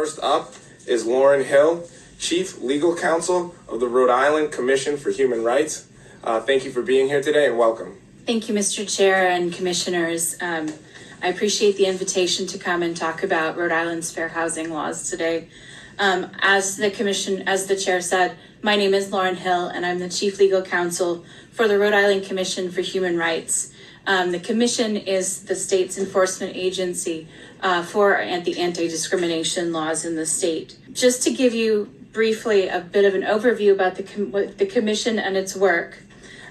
First up is Lauren Hill, Chief Legal Counsel of the Rhode Island Commission for Human Rights. Thank you for being here today and welcome. Thank you, Mr. Chair and Commissioners. I appreciate the invitation to come and talk about Rhode Island's fair housing laws today. As the Chair said, my name is Lauren Hill and I'm the Chief Legal Counsel for the Rhode Island Commission for Human Rights. The Commission is the state's enforcement agency for the anti-discrimination laws in the state. Just to give you briefly a bit of an overview about the Commission and its work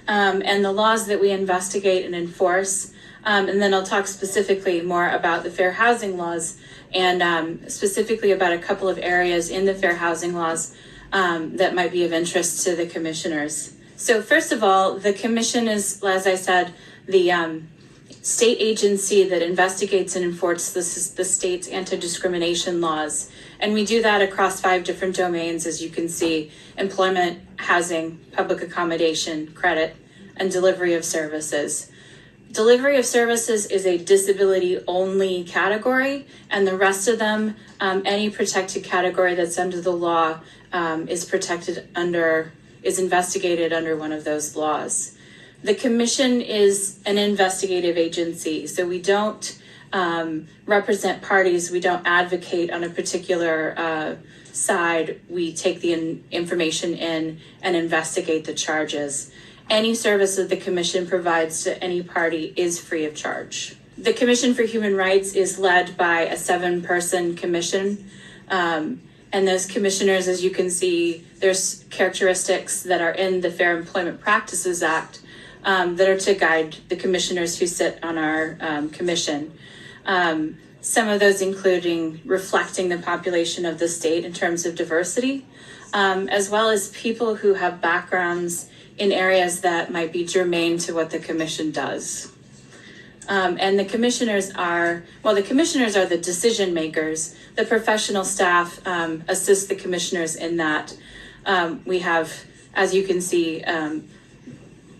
and the laws that we investigate and enforce, and then I'll talk specifically more about the fair housing laws and specifically about a couple of areas in the fair housing laws that might be of interest to the commissioners. So first of all, the Commission is, as I said, the state agency that investigates and enforces the state's anti-discrimination laws. And we do that across 5 different domains, as you can see: employment, housing, public accommodation, credit, and delivery of services. Delivery of services is a disability-only category, and the rest of them, any protected category that's under the law is investigated under one of those laws. The Commission is an investigative agency, so we don't represent parties. We don't advocate on a particular side. We take the information in and investigate the charges. Any service that the Commission provides to any party is free of charge. The Commission for Human Rights is led by a 7-person commission. And those commissioners, as you can see, there's characteristics that are in the Fair Employment Practices Act that are to guide the commissioners who sit on our commission. Some of those including reflecting the population of the state in terms of diversity, as well as people who have backgrounds in areas that might be germane to what the commission does. And the commissioners are the decision makers. The professional staff assist the commissioners in that. We have, as you can see,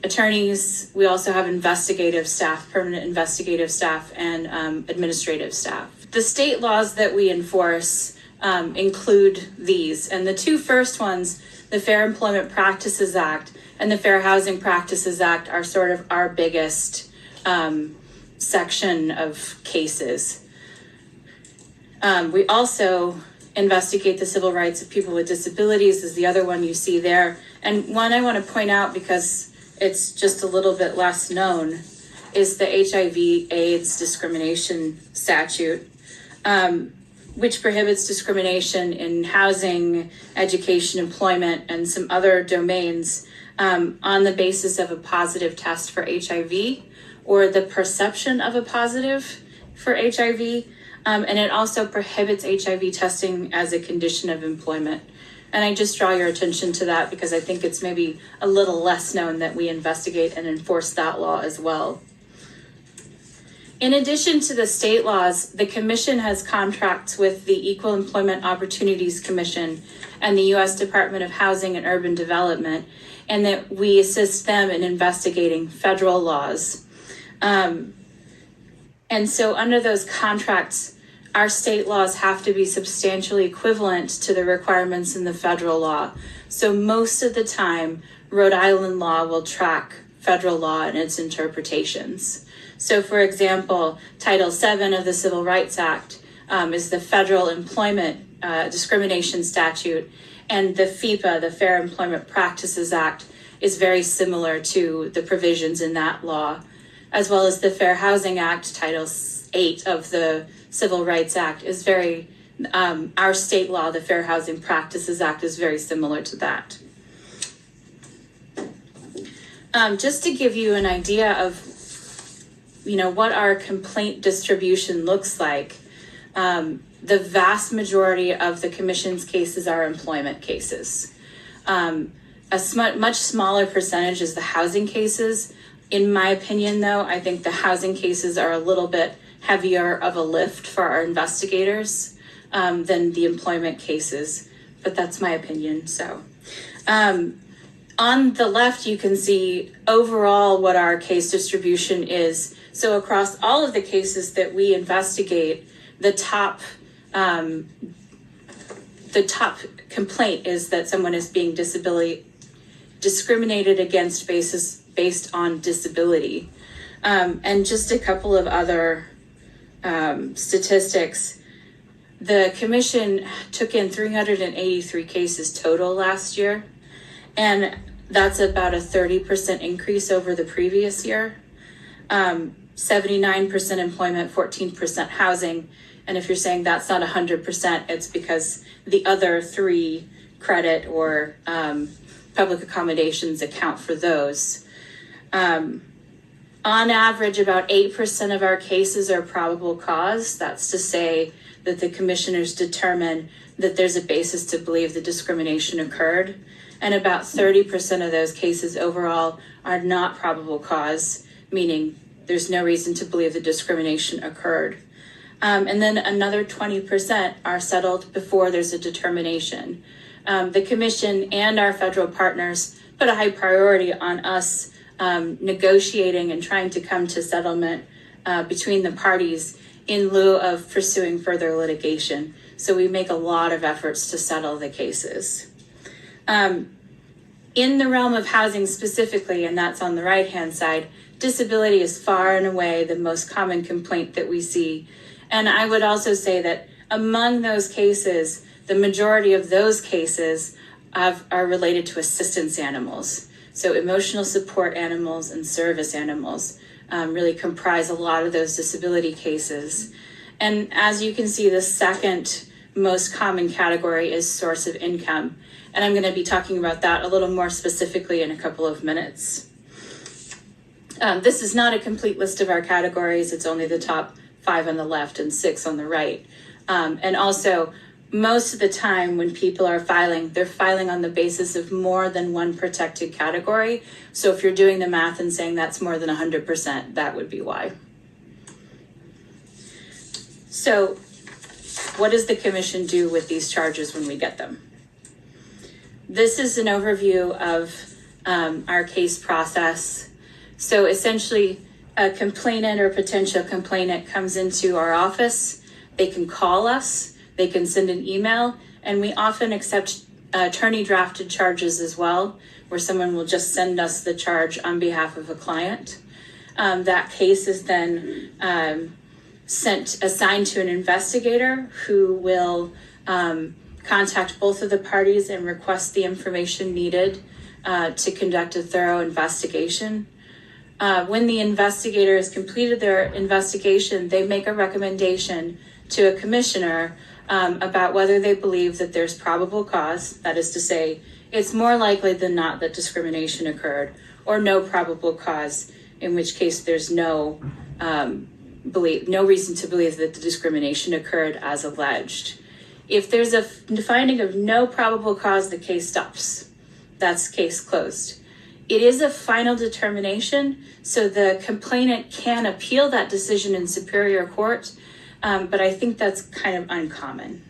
attorneys. We also have investigative staff, permanent investigative staff, and administrative staff. The state laws that we enforce include these, and the 2 first ones, the Fair Employment Practices Act and the Fair Housing Practices Act, are sort of our biggest section of cases. We also investigate the civil rights of people with disabilities, is the other one you see there. And one I want to point out, because it's just a little bit less known, is the HIV/AIDS discrimination statute, which prohibits discrimination in housing, education, employment, and some other domains on the basis of a positive test for HIV or the perception of a positive for HIV. And it also prohibits HIV testing as a condition of employment. And I just draw your attention to that because I think it's maybe a little less known that we investigate and enforce that law as well. In addition to the state laws, the Commission has contracts with the Equal Employment Opportunities Commission and the U.S. Department of Housing and Urban Development, and that we assist them in investigating federal laws. And so under those contracts, our state laws have to be substantially equivalent to the requirements in the federal law. So most of the time, Rhode Island law will track federal law and its interpretations. So for example, Title VII of the Civil Rights Act is the federal employment discrimination statute, and the FEPA, the Fair Employment Practices Act, is very similar to the provisions in that law, as well as the Fair Housing Act, Title VIII of the Civil Rights Act is our state law, the Fair Housing Practices Act, is very similar to that. Just to give you an idea of, what our complaint distribution looks like, the vast majority of the Commission's cases are employment cases. A much smaller percentage is the housing cases. In my opinion, though, I think the housing cases are a little bit heavier of a lift for our investigators than the employment cases, but that's my opinion. So on the left, you can see overall what our case distribution is. So across all of the cases that we investigate, the top the top complaint is that someone is being discriminated against based on disability. And just a couple of other statistics. The commission took in 383 cases total last year, and that's about a 30% increase over the previous year. 79% employment, 14% housing. And if you're saying that's not 100%, it's because the other three credit or public accommodations account for those. On average, about 8% of our cases are probable cause. That's to say that the commissioners determine that there's a basis to believe the discrimination occurred. And about 30% of those cases overall are not probable cause, meaning there's no reason to believe the discrimination occurred. And then another 20% are settled before there's a determination. The commission and our federal partners put a high priority on us negotiating and trying to come to settlement between the parties in lieu of pursuing further litigation. So we make a lot of efforts to settle the cases. In the realm of housing specifically, and that's on the right-hand side, disability is far and away the most common complaint that we see. And I would also say that among those cases, the majority of those cases are related to assistance animals. So emotional support animals and service animals really comprise a lot of those disability cases. And as you can see, the second most common category is source of income. And I'm going to be talking about that a little more specifically in a couple of minutes. This is not a complete list of our categories. It's only the top 5 on the left and 6 on the right. And also, most of the time when people are filing, they're filing on the basis of more than one protected category. So if you're doing the math and saying that's more than 100%, that would be why. So what does the commission do with these charges when we get them? This is an overview of our case process. So essentially, a complainant or potential complainant comes into our office. They can call us. They can send an email, and we often accept attorney drafted charges as well, where someone will just send us the charge on behalf of a client. That case is then assigned to an investigator who will contact both of the parties and request the information needed to conduct a thorough investigation. When the investigator has completed their investigation, they make a recommendation to a commissioner about whether they believe that there's probable cause, that is to say, it's more likely than not that discrimination occurred, or no probable cause, in which case there's no reason to believe that the discrimination occurred as alleged. If there's a finding of no probable cause, the case stops. That's case closed. It is a final determination, so the complainant can appeal that decision in superior court, but I think that's kind of uncommon.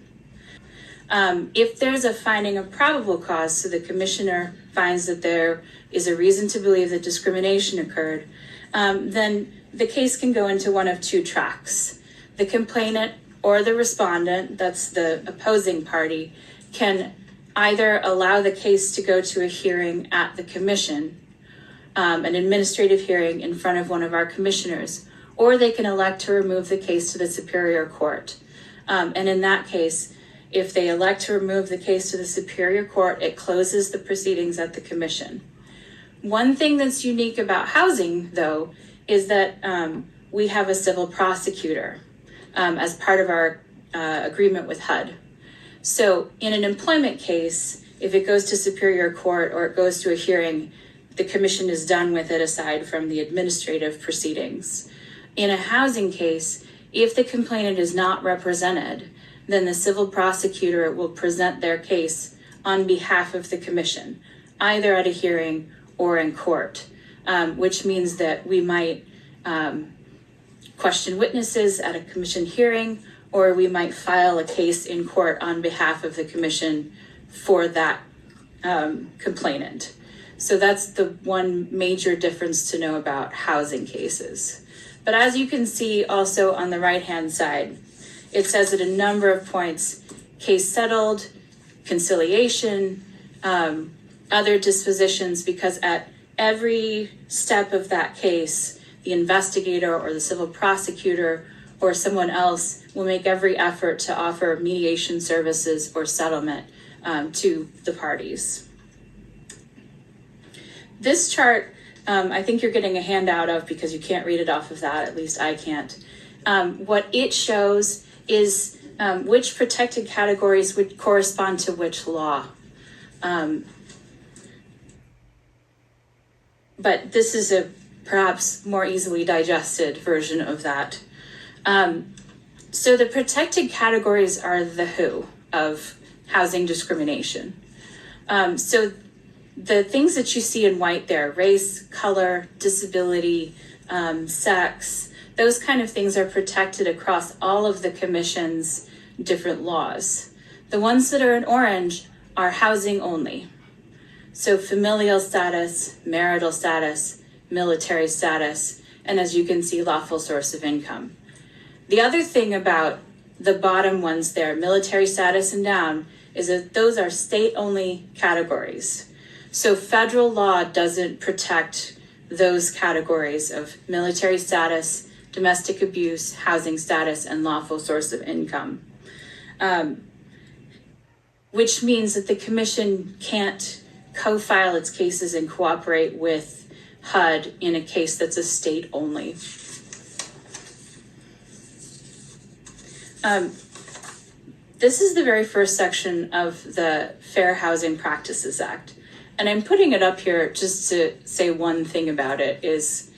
If there's a finding of probable cause, so the commissioner finds that there is a reason to believe that discrimination occurred, then the case can go into one of 2 tracks. The complainant or the respondent, that's the opposing party, can either allow the case to go to a hearing at the commission, an administrative hearing in front of one of our commissioners, or they can elect to remove the case to the superior court. And in that case, if they elect to remove the case to the superior court, it closes the proceedings at the commission. One thing that's unique about housing, though, is that we have a civil prosecutor as part of our agreement with HUD. So in an employment case, if it goes to superior court or it goes to a hearing, the commission is done with it aside from the administrative proceedings. In a housing case, if the complainant is not represented, then the civil prosecutor will present their case on behalf of the commission, either at a hearing or in court, which means that we might question witnesses at a commission hearing, or we might file a case in court on behalf of the commission for that complainant. So that's the one major difference to know about housing cases. But as you can see also on the right-hand side, it says at a number of points, case settled, conciliation, other dispositions, because at every step of that case, the investigator or the civil prosecutor or someone else will make every effort to offer mediation services or settlement to the parties. This chart, I think you're getting a handout of because you can't read it off of that, at least I can't. What it shows is which protected categories would correspond to which law. But this is a perhaps more easily digested version of that. So the protected categories are the who of housing discrimination. So the things that you see in white there, race, color, disability, sex, those kind of things are protected across all of the commission's different laws. The ones that are in orange are housing only. So familial status, marital status, military status, and as you can see, lawful source of income. The other thing about the bottom ones there, military status and down, is that those are state-only categories. So federal law doesn't protect those categories of military status, domestic abuse, housing status, and lawful source of income. Which means that the commission can't co-file its cases and cooperate with HUD in a case that's a state only. This is the very first section of the Fair Housing Practices Act. And I'm putting it up here just to say one thing about it is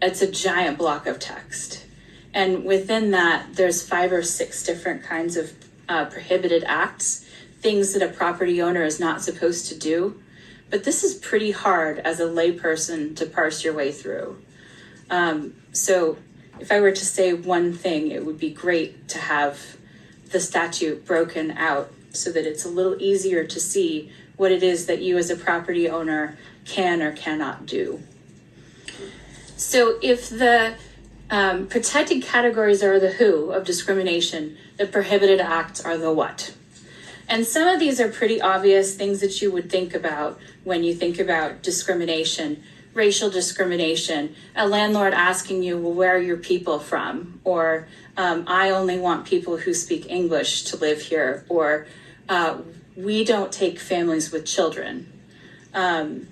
it's a giant block of text. And within that, there's 5 or 6 different kinds of prohibited acts, things that a property owner is not supposed to do. But this is pretty hard as a layperson to parse your way through. So if I were to say one thing, it would be great to have the statute broken out so that it's a little easier to see what it is that you as a property owner can or cannot do. So if the protected categories are the who of discrimination, the prohibited acts are the what. And some of these are pretty obvious things that you would think about when you think about discrimination, racial discrimination, a landlord asking you, well, where are your people from? Or I only want people who speak English to live here, or we don't take families with children. That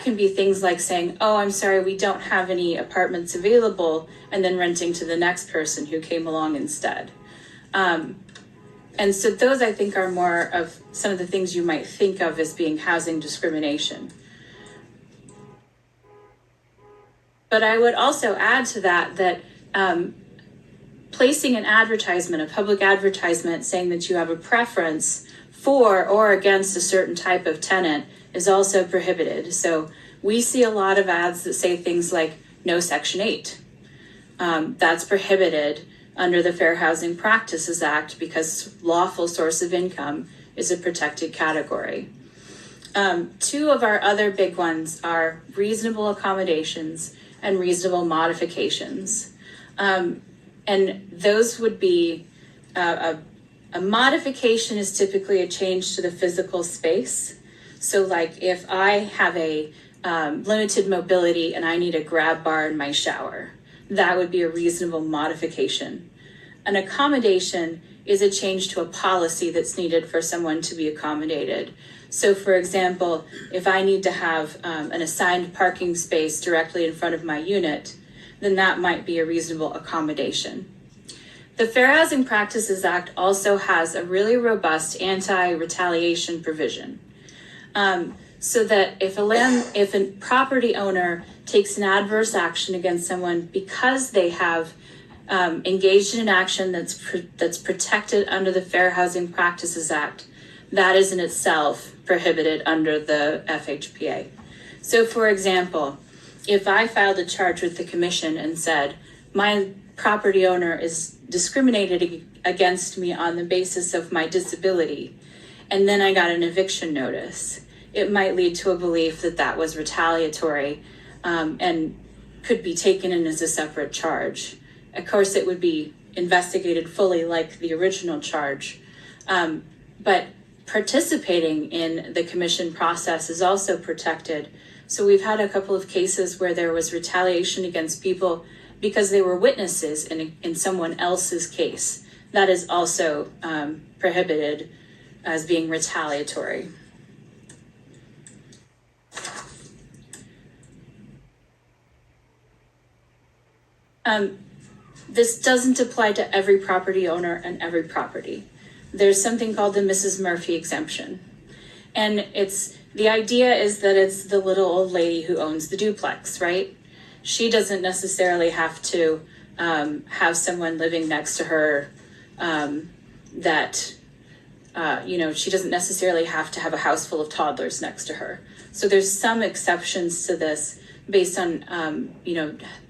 can be things like saying, oh, I'm sorry, we don't have any apartments available, and then renting to the next person who came along instead. And so those, I think, are more of some of the things you might think of as being housing discrimination. But I would also add to that placing an advertisement, a public advertisement saying that you have a preference for or against a certain type of tenant is also prohibited. So we see a lot of ads that say things like no Section 8. That's prohibited under the Fair Housing Practices Act because lawful source of income is a protected category. 2 of our other big ones are reasonable accommodations and reasonable modifications. And those would be, a modification is typically a change to the physical space. So like if I have a limited mobility and I need a grab bar in my shower, that would be a reasonable modification. An accommodation is a change to a policy that's needed for someone to be accommodated. So for example, if I need to have an assigned parking space directly in front of my unit, then that might be a reasonable accommodation. The Fair Housing Practices Act also has a really robust anti-retaliation provision. So that if a property owner takes an adverse action against someone because they have engaged in an action that's protected under the Fair Housing Practices Act, that is in itself prohibited under the FHPA. So for example, if I filed a charge with the commission and said, my property owner is discriminated against me on the basis of my disability, and then I got an eviction notice, it might lead to a belief that that was retaliatory and could be taken in as a separate charge. Of course, it would be investigated fully like the original charge. But participating in the commission process is also protected. So we've had a couple of cases where there was retaliation against people because they were witnesses in someone else's case. That is also prohibited as being retaliatory. This doesn't apply to every property owner and every property. There's something called the Mrs. Murphy exemption. And the idea is that it's the little old lady who owns the duplex, right? She doesn't necessarily have to have someone living next to her she doesn't necessarily have to have a house full of toddlers next to her. So there's some exceptions to this based on,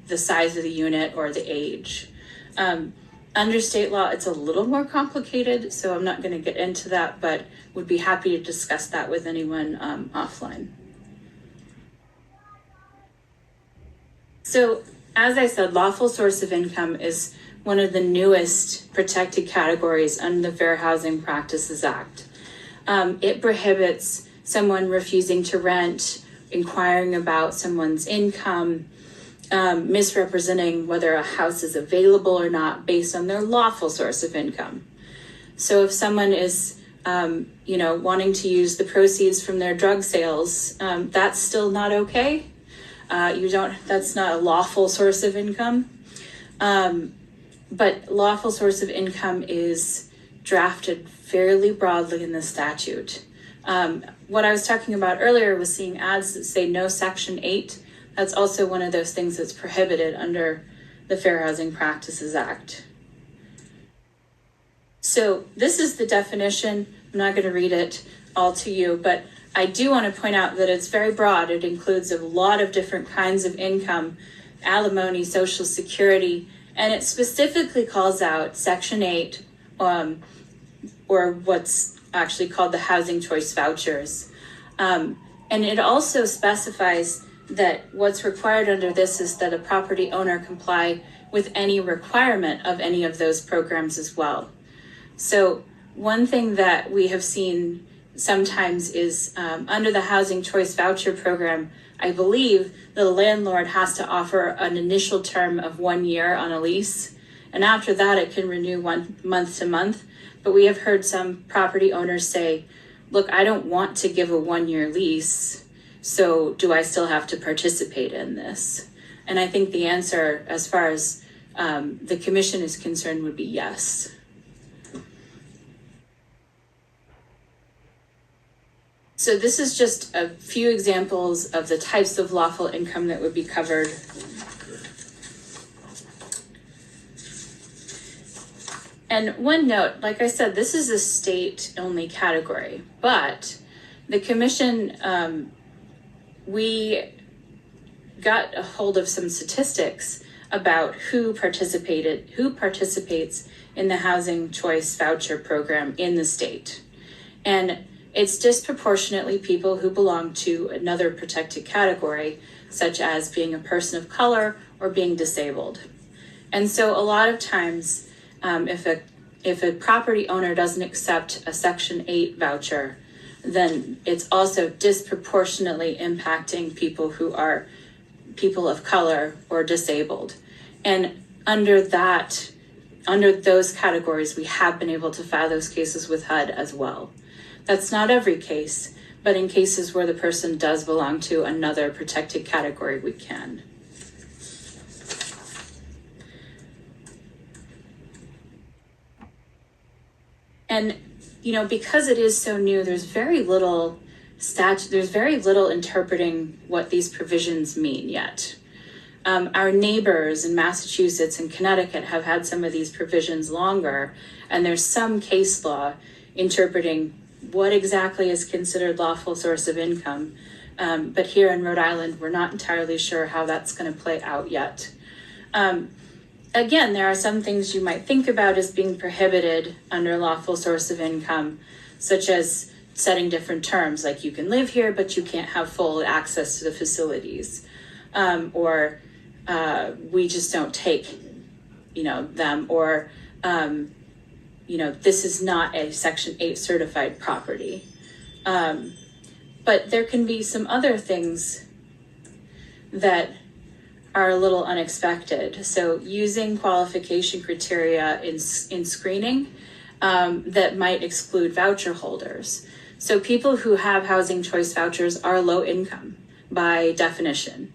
the size of the unit or the age. Under state law, it's a little more complicated, so I'm not going to get into that, but would be happy to discuss that with anyone offline. So, as I said, lawful source of income is one of the newest protected categories under the Fair Housing Practices Act. It prohibits someone refusing to rent, inquiring about someone's income, misrepresenting whether a house is available or not based on their lawful source of income. So if someone is, wanting to use the proceeds from their drug sales, that's still not okay. That's not a lawful source of income. But lawful source of income is drafted fairly broadly in the statute. What I was talking about earlier was seeing ads that say no Section 8. That's also one of those things that's prohibited under the Fair Housing Practices Act. So this is the definition. I'm not going to read it all to you, but I do want to point out that it's very broad. It includes a lot of different kinds of income, alimony, Social Security, and it specifically calls out Section 8, or what's actually called the housing choice vouchers. And it also specifies that what's required under this is that a property owner comply with any requirement of any of those programs as well. So one thing that we have seen sometimes is under the housing choice voucher program, I believe the landlord has to offer an initial term of 1 year on a lease. And after that, it can renew month to month. But we have heard some property owners say, look, I don't want to give a 1 year lease. So do I still have to participate in this? And I think the answer, as far as the commission is concerned, would be yes. So this is just a few examples of the types of lawful income that would be covered. And one note, like I said, this is a state-only category, but the commission, we got a hold of some statistics about who participates in the housing choice voucher program in the state. And it's disproportionately people who belong to another protected category, such as being a person of color or being disabled. And so a lot of times, if a property owner doesn't accept a Section 8 voucher, then it's also disproportionately impacting people who are people of color or disabled. And under those categories, we have been able to file those cases with HUD as well. That's not every case, but in cases where the person does belong to another protected category, we can. And, because it is so new, there's very little interpreting what these provisions mean yet. Our neighbors in Massachusetts and Connecticut have had some of these provisions longer, and there's some case law interpreting what exactly is considered lawful source of income. But here in Rhode Island, we're not entirely sure how that's going to play out yet. Again, there are some things you might think about as being prohibited under lawful source of income, such as setting different terms, like you can live here, but you can't have full access to the facilities. Or we just don't take, them, or this is not a Section 8 certified property. But there can be some other things that are a little unexpected. So using qualification criteria in screening that might exclude voucher holders. So people who have housing choice vouchers are low income by definition.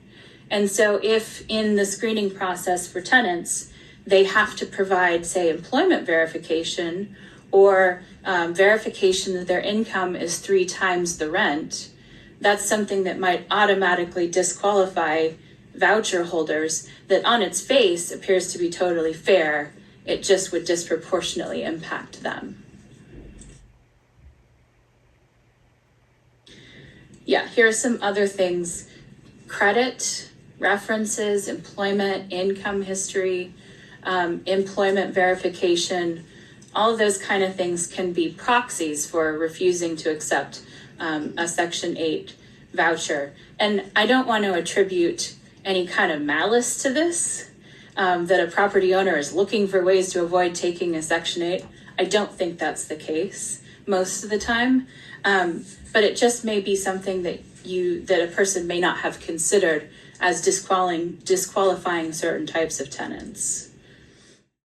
And so if in the screening process for tenants, they have to provide, say, employment verification or verification that their income is 3 times the rent, that's something that might automatically disqualify voucher holders that on its face appears to be totally fair. It just would disproportionately impact them. Yeah, here are some other things. Credit, references, employment, income history, employment verification, all of those kind of things can be proxies for refusing to accept a Section 8 voucher. And I don't want to attribute any kind of malice to this, that a property owner is looking for ways to avoid taking a Section 8. I don't think that's the case most of the time, but it just may be something that a person may not have considered as disqualifying certain types of tenants.